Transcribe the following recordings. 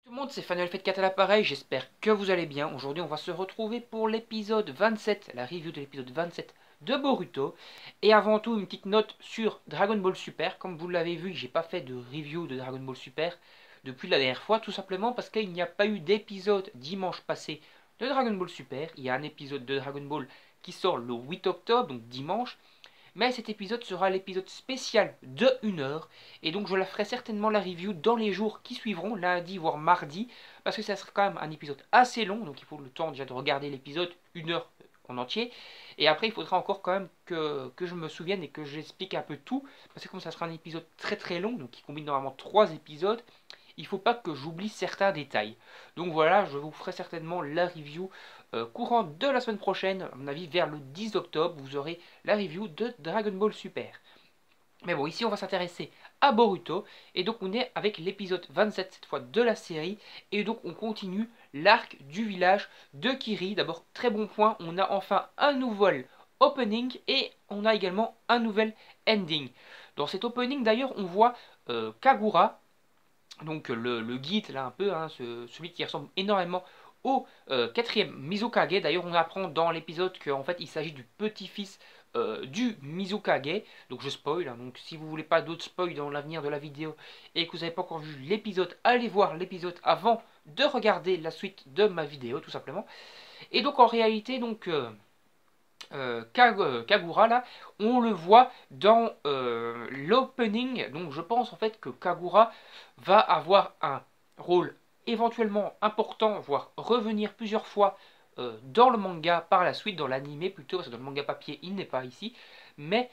Tout le monde, c'est Fanuel Fait 4 à l'appareil, j'espère que vous allez bien. Aujourd'hui, on va se retrouver pour l'épisode 27, la review de l'épisode 27 de Boruto. Et avant tout, une petite note sur Dragon Ball Super. Comme vous l'avez vu, j'ai pas fait de review de Dragon Ball Super depuis la dernière fois, tout simplement parce qu'il n'y a pas eu d'épisode dimanche passé de Dragon Ball Super. Il y a un épisode de Dragon Ball qui sort le 8 octobre, donc dimanche. Mais cet épisode sera l'épisode spécial de 1 heure. Et donc je la ferai certainement la review dans les jours qui suivront, lundi voire mardi. Parce que ça sera quand même un épisode assez long. Donc il faut le temps déjà de regarder l'épisode 1 heure en entier. Et après il faudra encore quand même que je me souvienne et que j'explique un peu tout. Parce que comme ça sera un épisode très très long, donc qui combine normalement 3 épisodes, il ne faut pas que j'oublie certains détails. Donc voilà, je vous ferai certainement la review courant de la semaine prochaine, à mon avis vers le 10 octobre, vous aurez la review de Dragon Ball Super. Mais bon, ici on va s'intéresser à Boruto, et donc on est avec l'épisode 27 cette fois de la série, et donc on continue l'arc du village de Kiri. D'abord, très bon point, on a enfin un nouvel opening, et on a également un nouvel ending. Dans cet opening d'ailleurs, on voit Kagura, donc le guide là un peu, hein, celui qui ressemble énormément au quatrième Mizukage. D'ailleurs on apprend dans l'épisode qu'en fait il s'agit du petit-fils du Mizukage. Donc je spoil, hein, donc si vous voulez pas d'autres spoils dans l'avenir de la vidéo et que vous n'avez pas encore vu l'épisode, allez voir l'épisode avant de regarder la suite de ma vidéo tout simplement. Et donc en réalité donc Kagura là, on le voit dans l'opening. Donc je pense en fait que Kagura va avoir un rôle éventuellement important, voire revenir plusieurs fois dans le manga par la suite, dans l'anime plutôt, parce que dans le manga papier il n'est pas ici. Mais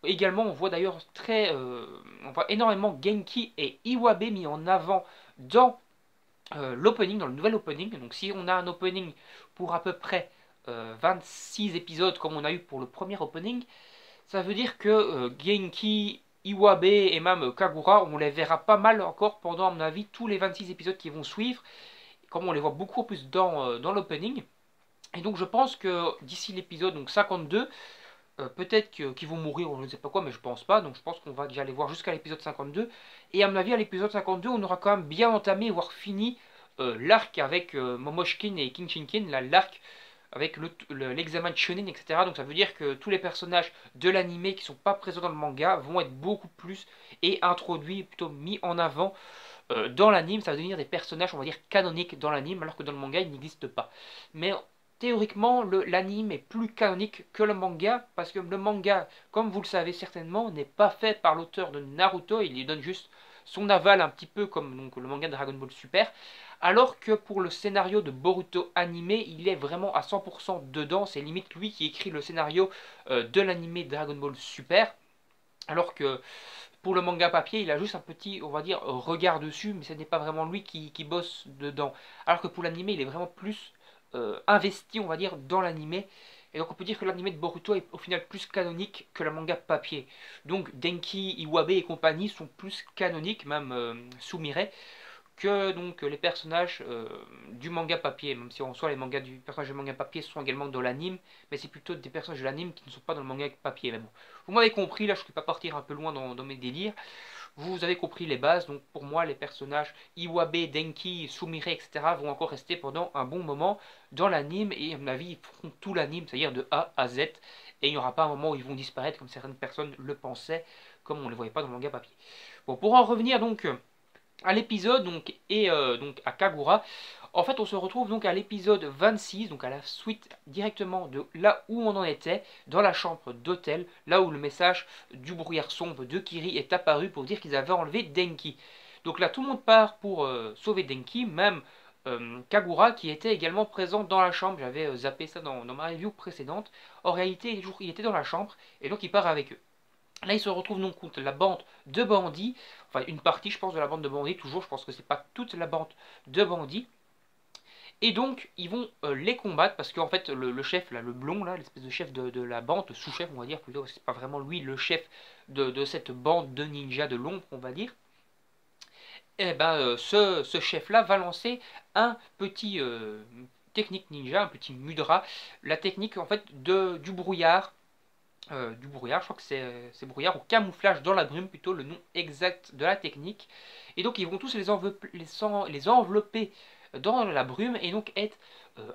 également on voit d'ailleurs on voit énormément Genki et Iwabe mis en avant dans l'opening, dans le nouvel opening. Donc si on a un opening pour à peu près 26 épisodes comme on a eu pour le premier opening, ça veut dire que Genki, Iwabe et même Kagura, on les verra pas mal encore pendant, à mon avis, tous les 26 épisodes qui vont suivre, comme on les voit beaucoup plus dans l'opening. Et donc je pense que d'ici l'épisode donc 52, peut-être qu'ils vont mourir ou je ne sais pas quoi, mais je pense pas. Donc je pense qu'on va déjà les voir jusqu'à l'épisode 52. Et à mon avis, à l'épisode 52, on aura quand même bien entamé, voire fini l'arc avec Momoshkin et Kinshinkin, l'arc avec l'examen de Chunin, etc. Donc ça veut dire que tous les personnages de l'anime qui sont pas présents dans le manga vont être beaucoup plus et introduits, plutôt mis en avant dans l'anime. Ça va devenir des personnages, on va dire, canoniques dans l'anime, alors que dans le manga, ils n'existent pas. Mais théoriquement, l'anime est plus canonique que le manga, parce que le manga, comme vous le savez certainement, n'est pas fait par l'auteur de Naruto, il lui donne juste son aval un petit peu comme donc, le manga de Dragon Ball Super, alors que pour le scénario de Boruto animé, il est vraiment à 100% dedans, c'est limite lui qui écrit le scénario de l'animé Dragon Ball Super, alors que pour le manga papier, il a juste un petit, on va dire, regard dessus, mais ce n'est pas vraiment lui qui bosse dedans. Alors que pour l'animé, il est vraiment plus investi, on va dire, dans l'animé. Et donc on peut dire que l'animé de Boruto est au final plus canonique que le manga papier. Donc Denki, Iwabe et compagnie sont plus canoniques, même Sumire, que donc les personnages du manga papier, même si en soi les personnages du manga papier sont également dans l'anime, mais c'est plutôt des personnages de l'anime qui ne sont pas dans le manga papier. Mais bon, vous m'avez compris, là je ne vais pas partir un peu loin dans mes délires. Vous avez compris les bases, donc pour moi les personnages Iwabe, Denki, Sumire, etc. vont encore rester pendant un bon moment dans l'anime, et à mon avis ils feront tout l'anime, c'est-à-dire de A à Z, et il n'y aura pas un moment où ils vont disparaître comme certaines personnes le pensaient, comme on ne les voyait pas dans le manga papier. Bon, pour en revenir donc à l'épisode donc, et donc à Kagura. En fait, on se retrouve donc à l'épisode 26, donc à la suite directement de là où on en était, dans la chambre d'hôtel, là où le message du brouillard sombre de Kiri est apparu pour dire qu'ils avaient enlevé Denki. Donc là, tout le monde part pour sauver Denki, même Kagura qui était également présent dans la chambre. J'avais zappé ça dans ma review précédente. En réalité, il était dans la chambre et donc il part avec eux. Là, il se retrouve donc contre la bande de bandits, enfin une partie, je pense, de la bande de bandits, toujours, je pense que c'est pas toute la bande de bandits. Et donc, ils vont les combattre parce qu'en fait, le chef, là, le blond, là, l'espèce de chef de la bande, sous-chef, on va dire plutôt, parce que c'est pas vraiment lui le chef de cette bande de ninjas de l'ombre, on va dire. Et ben, ce chef-là va lancer un petit technique ninja, un petit mudra, la technique en fait du brouillard du brouillard. Je crois que c'est brouillard ou camouflage dans la brume, plutôt le nom exact de la technique. Et donc ils vont tous les envelopper dans la brume et donc être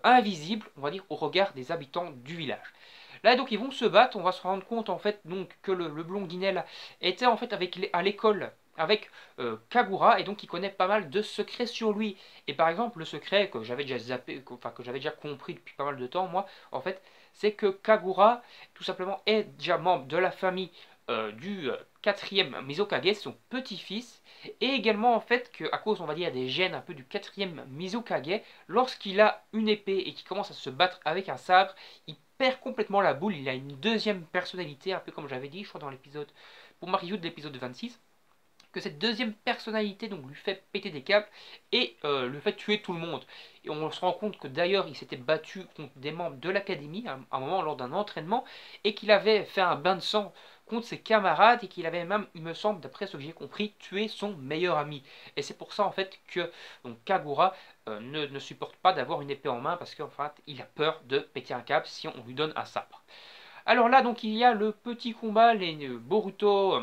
invisibles, on va dire, au regard des habitants du village. Là donc ils vont se battre, on va se rendre compte en fait donc que le blondinet là était en fait à l'école avec Kagura et donc il connaît pas mal de secrets sur lui. Et par exemple le secret que j'avais déjà zappé, enfin que j'avais déjà compris depuis pas mal de temps moi, en fait, c'est que Kagura tout simplement est déjà membre de la famille du quatrième Mizukage, son petit-fils, et également en fait que à cause on va dire des gènes un peu du quatrième Mizukage, lorsqu'il a une épée et qu'il commence à se battre avec un sabre, il perd complètement la boule, il a une deuxième personnalité, un peu comme j'avais dit, je crois dans l'épisode, pour ma review de l'épisode 26, que cette deuxième personnalité donc lui fait péter des câbles et lui fait tuer tout le monde. Et on se rend compte que d'ailleurs il s'était battu contre des membres de l'académie à un moment lors d'un entraînement et qu'il avait fait un bain de sang contre ses camarades et qu'il avait même, il me semble, d'après ce que j'ai compris, tué son meilleur ami. Et c'est pour ça en fait que donc, Kagura ne supporte pas d'avoir une épée en main parce qu'en fait il a peur de péter un câble si on lui donne un sabre. Alors là donc il y a le petit combat, les Boruto,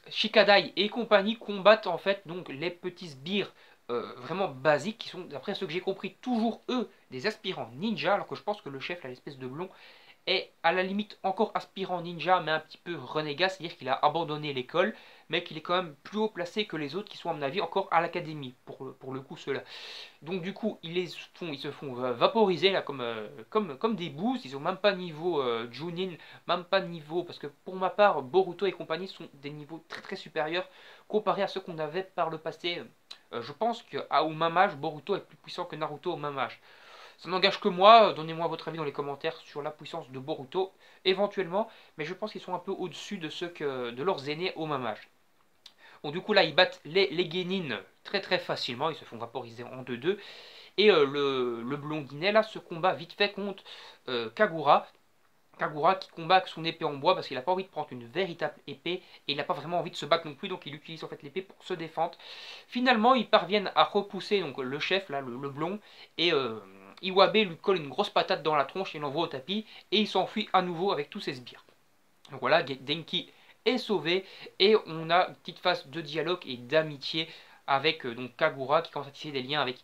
Shikadai et compagnie combattent en fait donc les petits sbires vraiment basiques qui sont, d'après ce que j'ai compris, toujours eux des aspirants ninja, alors que je pense que le chef, l'espèce de blond, est à la limite encore aspirant ninja, mais un petit peu renégat, c'est-à-dire qu'il a abandonné l'école, mais qu'il est quand même plus haut placé que les autres qui sont à mon avis encore à l'académie, pour le coup ceux-là. Donc du coup, ils se font vaporiser là comme des boosts. Ils ont même pas niveau Junin, même pas niveau, parce que pour ma part, Boruto et compagnie sont des niveaux très très supérieurs comparés à ceux qu'on avait par le passé. Je pense qu'à au même âge, Boruto est plus puissant que Naruto au même âge. Ça n'engage que moi, donnez-moi votre avis dans les commentaires sur la puissance de Boruto, éventuellement, mais je pense qu'ils sont un peu au-dessus de leurs aînés au même âge. Bon, du coup là ils battent les Genin très très facilement, ils se font vaporiser en 2-2. Et le blondinet là se combat vite fait contre Kagura. Kagura qui combat avec son épée en bois parce qu'il n'a pas envie de prendre une véritable épée et il n'a pas vraiment envie de se battre non plus, donc il utilise en fait l'épée pour se défendre. Finalement ils parviennent à repousser donc le chef là, le blond, et Iwabe lui colle une grosse patate dans la tronche et l'envoie au tapis et il s'enfuit à nouveau avec tous ses sbires. Donc voilà, Denki est sauvé et on a une petite phase de dialogue et d'amitié avec donc Kagura qui commence à tisser des liens avec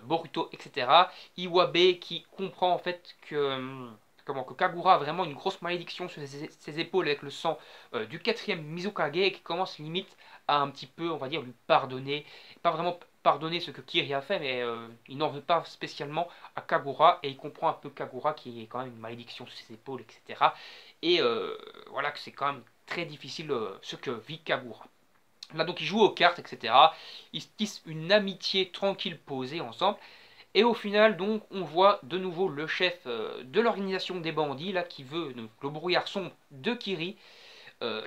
Boruto, etc. Iwabe qui comprend en fait que Kagura a vraiment une grosse malédiction sur ses épaules avec le sang du quatrième Mizukage et qui commence limite à un petit peu, on va dire, lui pardonner. Pas vraiment pardonner ce que Kiri a fait, mais il n'en veut pas spécialement à Kagura et il comprend un peu Kagura qui est quand même une malédiction sur ses épaules, etc. Et voilà que c'est quand même très difficile ce que vit Kagura. Là donc ils jouent aux cartes, etc. Ils se tissent une amitié tranquille posée ensemble. Et au final donc on voit de nouveau le chef de l'organisation des bandits là qui veut donc, le brouillard sombre de Kiri.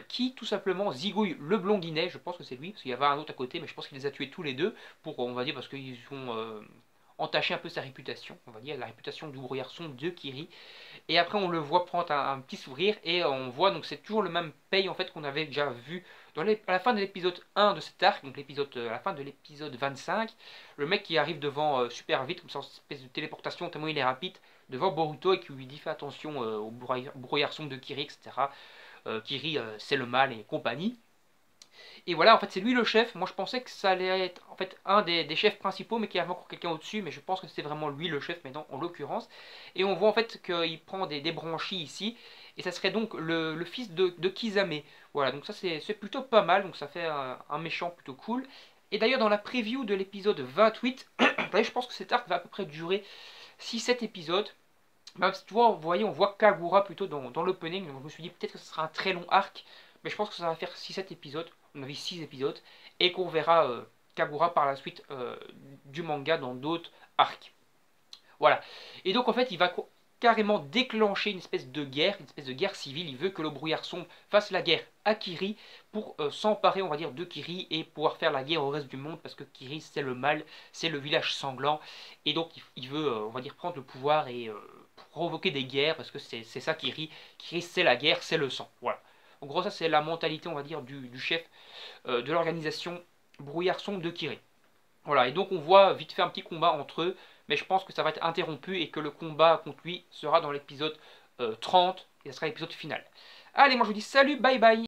Qui tout simplement zigouille le blondinet, je pense que c'est lui, parce qu'il y avait un autre à côté, mais je pense qu'il les a tués tous les deux, pour, on va dire, parce qu'ils ont entaché un peu sa réputation, on va dire, la réputation du brouillard sombre de Kiri. Et après on le voit prendre un petit sourire et on voit donc c'est toujours le même paye en fait qu'on avait déjà vu à la fin de l'épisode 1 de cet arc, donc à la fin de l'épisode 25, le mec qui arrive devant super vite, comme ça, une espèce de téléportation tellement il est rapide, devant Boruto et qui lui dit fais attention au brouillard sombre de Kiri, etc. Kiri c'est le mal et compagnie. Et voilà, en fait, c'est lui le chef. Moi, je pensais que ça allait être en fait un des chefs principaux, mais qu'il y avait encore quelqu'un au-dessus. Mais je pense que c'est vraiment lui le chef maintenant, en l'occurrence. Et on voit en fait qu'il prend des branchies ici. Et ça serait donc le fils de Kizame. Voilà, donc ça c'est plutôt pas mal. Donc ça fait un méchant plutôt cool. Et d'ailleurs, dans la preview de l'épisode 28, je pense que cet arc va à peu près durer 6-7 épisodes. Même si tu vois, vous voyez, on voit Kagura plutôt dans l'opening. Donc je me suis dit peut-être que ce sera un très long arc. Mais je pense que ça va faire 6-7 épisodes. On a vu 6 épisodes. Et qu'on verra Kagura par la suite du manga dans d'autres arcs. Voilà. Et donc en fait, il va carrément déclencher une espèce de guerre civile. Il veut que le brouillard sombre fasse la guerre à Kiri pour s'emparer, on va dire, de Kiri et pouvoir faire la guerre au reste du monde parce que Kiri c'est le mal, c'est le village sanglant et donc il veut, on va dire, prendre le pouvoir et provoquer des guerres parce que c'est ça Kiri. Kiri c'est la guerre, c'est le sang. Voilà. En gros, ça c'est la mentalité, on va dire, du chef de l'organisation brouillard sombre de Kiri. Voilà, et donc on voit vite fait un petit combat entre eux, mais je pense que ça va être interrompu et que le combat contre lui sera dans l'épisode 30, Et ça sera l'épisode final. Allez, moi je vous dis salut, bye bye.